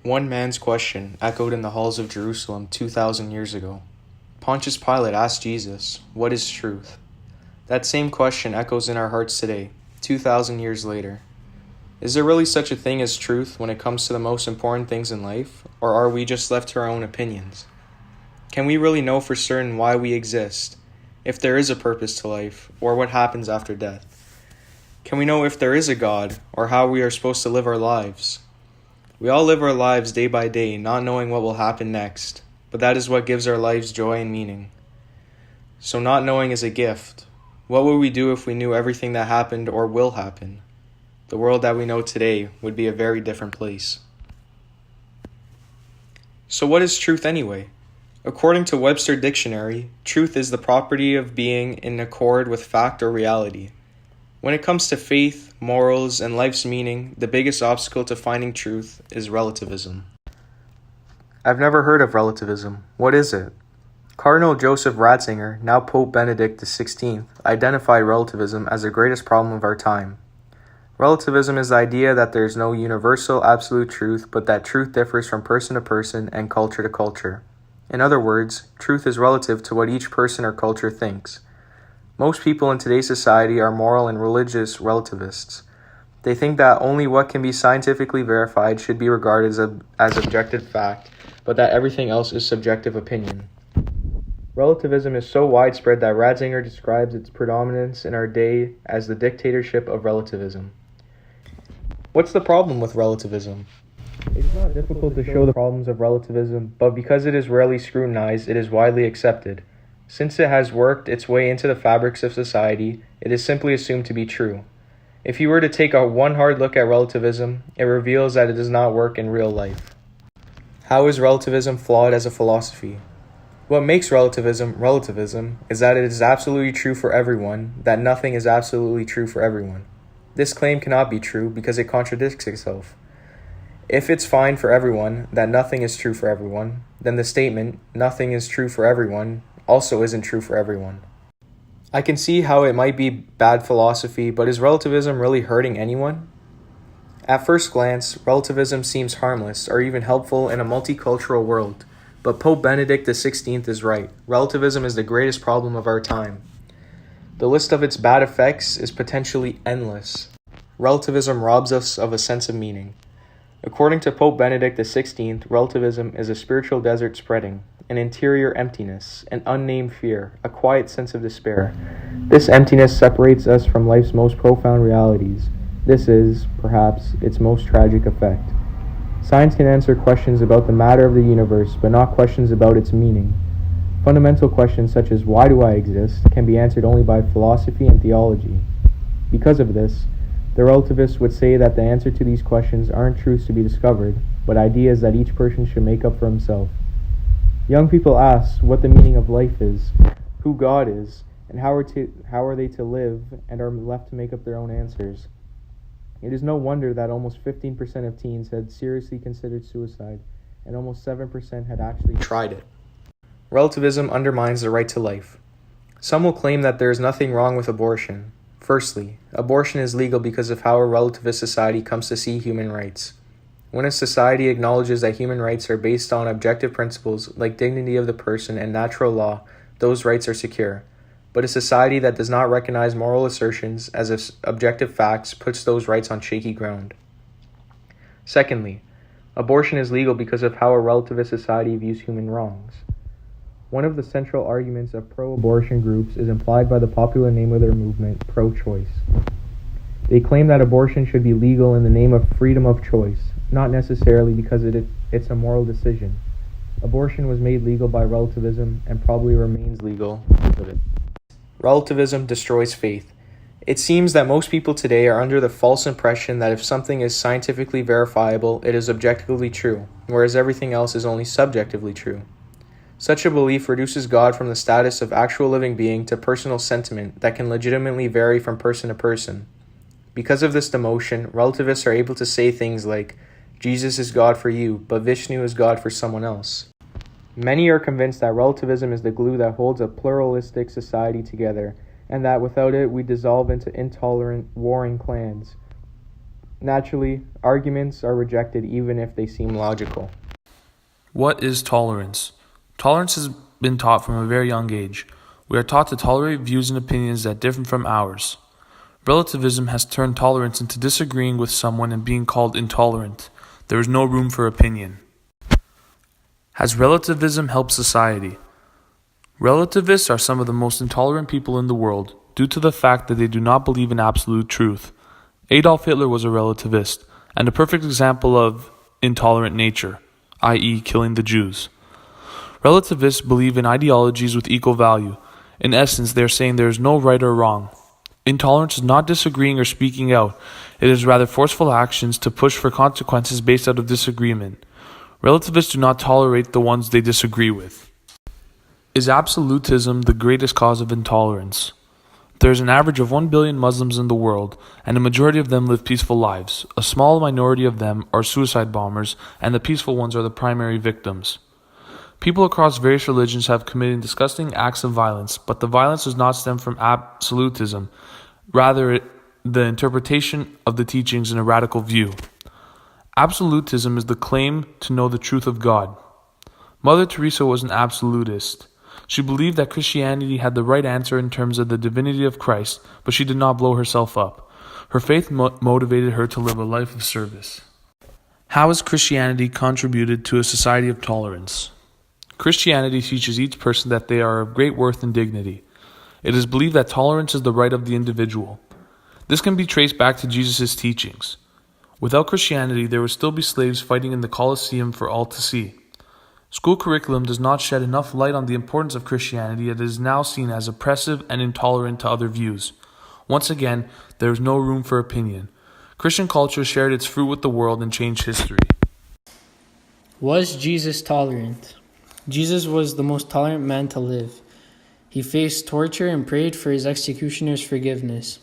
One man's question echoed in the halls of Jerusalem 2,000 years ago. Pontius Pilate asked Jesus, "What is truth?" That same question echoes in our hearts today, 2,000 years later. Is there really such a thing as truth when it comes to the most important things in life, or are we just left to our own opinions? Can we really know for certain why we exist, if there is a purpose to life, or what happens after death? Can we know if there is a God, or how we are supposed to live our lives? We all live our lives day by day, not knowing what will happen next, but that is what gives our lives joy and meaning. So not knowing is a gift. What would we do if we knew everything that happened or will happen? The world that we know today would be a very different place. So what is truth anyway? According to Webster Dictionary, truth is the property of being in accord with fact or reality. When it comes to faith, morals, and life's meaning, the biggest obstacle to finding truth is relativism. I've never heard of relativism. What is it? Cardinal Joseph Ratzinger, now Pope Benedict XVI, identified relativism as the greatest problem of our time. Relativism is the idea that there is no universal, absolute truth, but that truth differs from person to person and culture to culture. In other words, truth is relative to what each person or culture thinks. Most people in today's society are moral and religious relativists. They think that only what can be scientifically verified should be regarded as objective fact, but that everything else is subjective opinion. Relativism is so widespread that Ratzinger describes its predominance in our day as the dictatorship of relativism. What's the problem with relativism? It is not difficult to show the problems of relativism, but because it is rarely scrutinized, it is widely accepted. Since it has worked its way into the fabrics of society, it is simply assumed to be true. If you were to take one hard look at relativism, it reveals that it does not work in real life. How is relativism flawed as a philosophy? What makes relativism is that it is absolutely true for everyone, that nothing is absolutely true for everyone. This claim cannot be true because it contradicts itself. If it's fine for everyone that nothing is true for everyone, then the statement, "nothing is true for everyone," also isn't true for everyone. I can see how it might be bad philosophy, but is relativism really hurting anyone? At first glance, relativism seems harmless or even helpful in a multicultural world, but Pope Benedict XVI is right. Relativism is the greatest problem of our time. The list of its bad effects is potentially endless. Relativism robs us of a sense of meaning. According to Pope Benedict XVI, relativism is a spiritual desert spreading, an interior emptiness, an unnamed fear, a quiet sense of despair. This emptiness separates us from life's most profound realities. This is, perhaps, its most tragic effect. Science can answer questions about the matter of the universe, but not questions about its meaning. Fundamental questions such as "why do I exist?" can be answered only by philosophy and theology. Because of this, the relativists would say that the answer to these questions aren't truths to be discovered, but ideas that each person should make up for himself. Young people ask what the meaning of life is, who God is, and how are they to live, and are left to make up their own answers. It is no wonder that almost 15% of teens had seriously considered suicide, and almost 7% had actually tried it. Relativism undermines the right to life. Some will claim that there is nothing wrong with abortion. Firstly, abortion is legal because of how a relativist society comes to see human rights. When a society acknowledges that human rights are based on objective principles like dignity of the person and natural law, those rights are secure. But a society that does not recognize moral assertions as if objective facts puts those rights on shaky ground. Secondly, abortion is legal because of how a relativist society views human wrongs. One of the central arguments of pro-abortion groups is implied by the popular name of their movement, pro-choice. They claim that abortion should be legal in the name of freedom of choice, not necessarily because it's a moral decision. Abortion was made legal by relativism and probably remains legal because of it. Relativism destroys faith. It seems that most people today are under the false impression that if something is scientifically verifiable, it is objectively true, whereas everything else is only subjectively true. Such a belief reduces God from the status of actual living being to personal sentiment that can legitimately vary from person to person. Because of this demotion, relativists are able to say things like, "Jesus is God for you, but Vishnu is God for someone else." Many are convinced that relativism is the glue that holds a pluralistic society together, and that without it we dissolve into intolerant, warring clans. Naturally, arguments are rejected even if they seem logical. What is tolerance? Tolerance has been taught from a very young age. We are taught to tolerate views and opinions that differ from ours. Relativism has turned tolerance into disagreeing with someone and being called intolerant. There is no room for opinion. Has relativism helped society? Relativists are some of the most intolerant people in the world due to the fact that they do not believe in absolute truth. Adolf Hitler was a relativist and a perfect example of intolerant nature, i.e., killing the Jews. Relativists believe in ideologies with equal value. In essence, they are saying there is no right or wrong. Intolerance is not disagreeing or speaking out. It is rather forceful actions to push for consequences based out of disagreement. Relativists do not tolerate the ones they disagree with. Is absolutism the greatest cause of intolerance? There is an average of 1 billion Muslims in the world, and a majority of them live peaceful lives. A small minority of them are suicide bombers, and the peaceful ones are the primary victims. People across various religions have committed disgusting acts of violence, but the violence does not stem from absolutism, rather the interpretation of the teachings in a radical view. Absolutism is the claim to know the truth of God. Mother Teresa was an absolutist. She believed that Christianity had the right answer in terms of the divinity of Christ, but she did not blow herself up. Her faith motivated her to live a life of service. How has Christianity contributed to a society of tolerance? Christianity teaches each person that they are of great worth and dignity. It is believed that tolerance is the right of the individual. This can be traced back to Jesus' teachings. Without Christianity, there would still be slaves fighting in the Colosseum for all to see. School curriculum does not shed enough light on the importance of Christianity. It is now seen as oppressive and intolerant to other views. Once again, there is no room for opinion. Christian culture shared its fruit with the world and changed history. Was Jesus tolerant? Jesus was the most tolerant man to live. He faced torture and prayed for his executioner's forgiveness.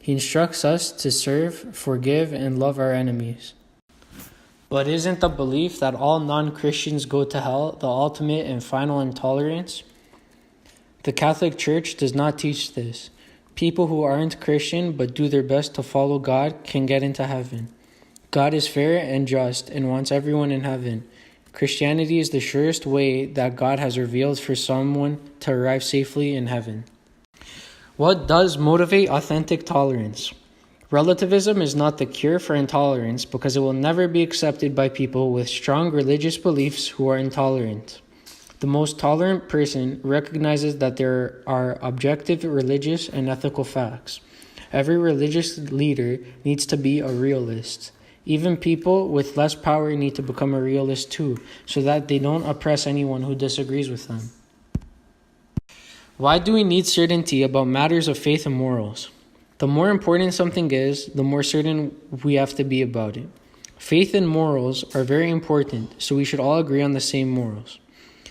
He instructs us to serve, forgive, and love our enemies. But isn't the belief that all non-Christians go to hell the ultimate and final intolerance? The Catholic Church does not teach this. People who aren't Christian but do their best to follow God can get into heaven. God is fair and just and wants everyone in heaven. Christianity is the surest way that God has revealed for someone to arrive safely in heaven. What does motivate authentic tolerance? Relativism is not the cure for intolerance because it will never be accepted by people with strong religious beliefs who are intolerant. The most tolerant person recognizes that there are objective religious and ethical facts. Every religious leader needs to be a realist. Even people with less power need to become a realist too, so that they don't oppress anyone who disagrees with them. Why do we need certainty about matters of faith and morals? The more important something is, the more certain we have to be about it. Faith and morals are very important, so we should all agree on the same morals.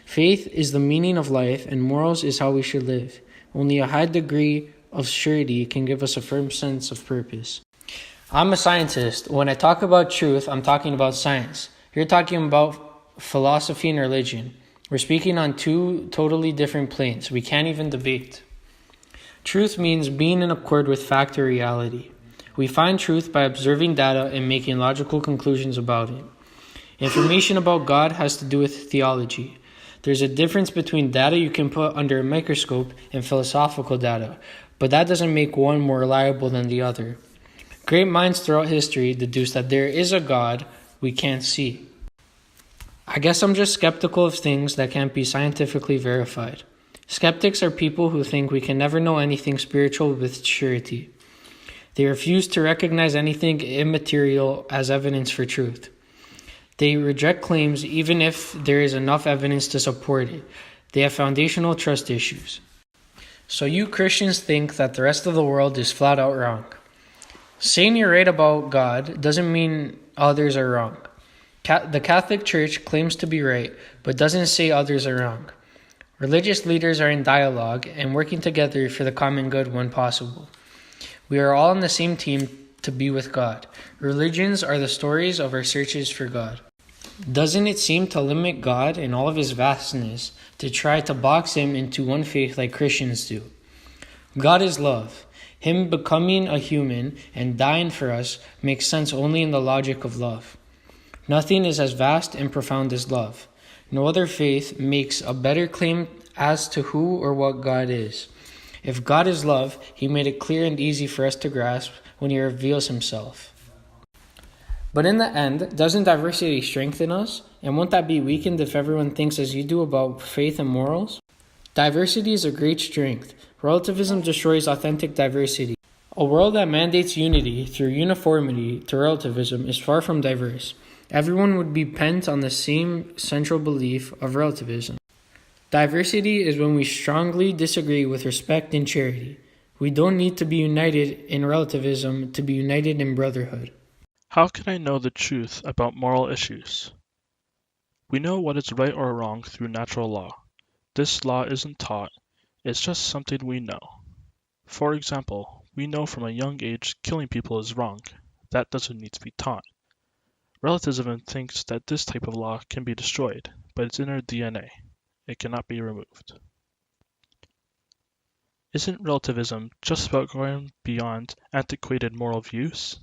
Faith is the meaning of life, and morals is how we should live. Only a high degree of surety can give us a firm sense of purpose. I'm a scientist. When I talk about truth, I'm talking about science. You're talking about philosophy and religion. We're speaking on two totally different planes. We can't even debate. Truth means being in accord with fact or reality. We find truth by observing data and making logical conclusions about it. Information about God has to do with theology. There's a difference between data you can put under a microscope and philosophical data, but that doesn't make one more reliable than the other. Great minds throughout history deduce that there is a God we can't see. I guess I'm just skeptical of things that can't be scientifically verified. Skeptics are people who think we can never know anything spiritual with surety. They refuse to recognize anything immaterial as evidence for truth. They reject claims even if there is enough evidence to support it. They have foundational trust issues. So you Christians think that the rest of the world is flat out wrong. Saying you're right about God doesn't mean others are wrong. The Catholic Church claims to be right, but doesn't say others are wrong. Religious leaders are in dialogue and working together for the common good when possible. We are all on the same team to be with God. Religions are the stories of our searches for God. Doesn't it seem to limit God in all of his vastness to try to box him into one faith like Christians do? God is love. Him becoming a human and dying for us makes sense only in the logic of love. Nothing is as vast and profound as love. No other faith makes a better claim as to who or what God is. If God is love, He made it clear and easy for us to grasp when He reveals Himself. But in the end, doesn't diversity strengthen us? And won't that be weakened if everyone thinks as you do about faith and morals? Diversity is a great strength. Relativism destroys authentic diversity. A world that mandates unity through uniformity to relativism is far from diverse. Everyone would be pent on the same central belief of relativism. Diversity is when we strongly disagree with respect and charity. We don't need to be united in relativism to be united in brotherhood. How can I know the truth about moral issues? We know what is right or wrong through natural law. This law isn't taught, it's just something we know. For example, we know from a young age killing people is wrong. That doesn't need to be taught. Relativism thinks that this type of law can be destroyed, but it's in our DNA. It cannot be removed. Isn't relativism just about going beyond antiquated moral views?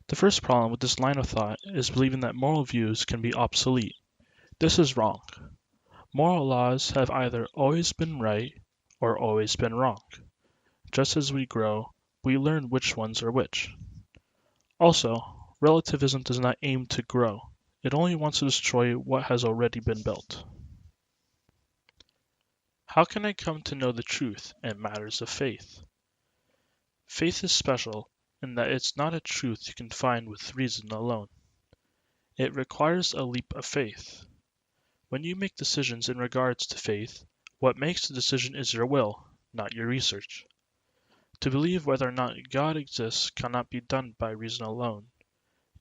The first problem with this line of thought is believing that moral views can be obsolete. This is wrong. Moral laws have either always been right or always been wrong. Just as we grow, we learn which ones are which. Also, relativism does not aim to grow. It only wants to destroy what has already been built. How can I come to know the truth in matters of faith? Faith is special in that it's not a truth you can find with reason alone. It requires a leap of faith. When you make decisions in regards to faith, what makes the decision is your will, not your research. To believe whether or not God exists cannot be done by reason alone.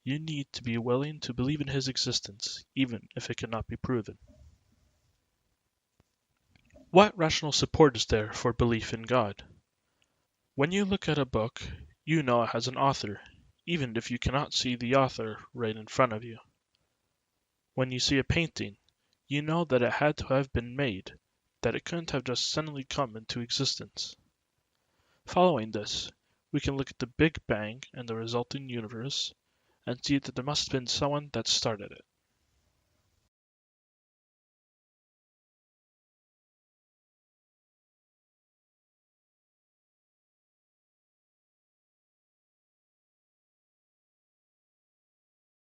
You need to be willing to believe in His existence, even if it cannot be proven. What rational support is there for belief in God? When you look at a book, you know it has an author, even if you cannot see the author right in front of you. When you see a painting, you know that it had to have been made, that it couldn't have just suddenly come into existence. Following this, we can look at the Big Bang and the resulting universe, and see that there must have been someone that started it.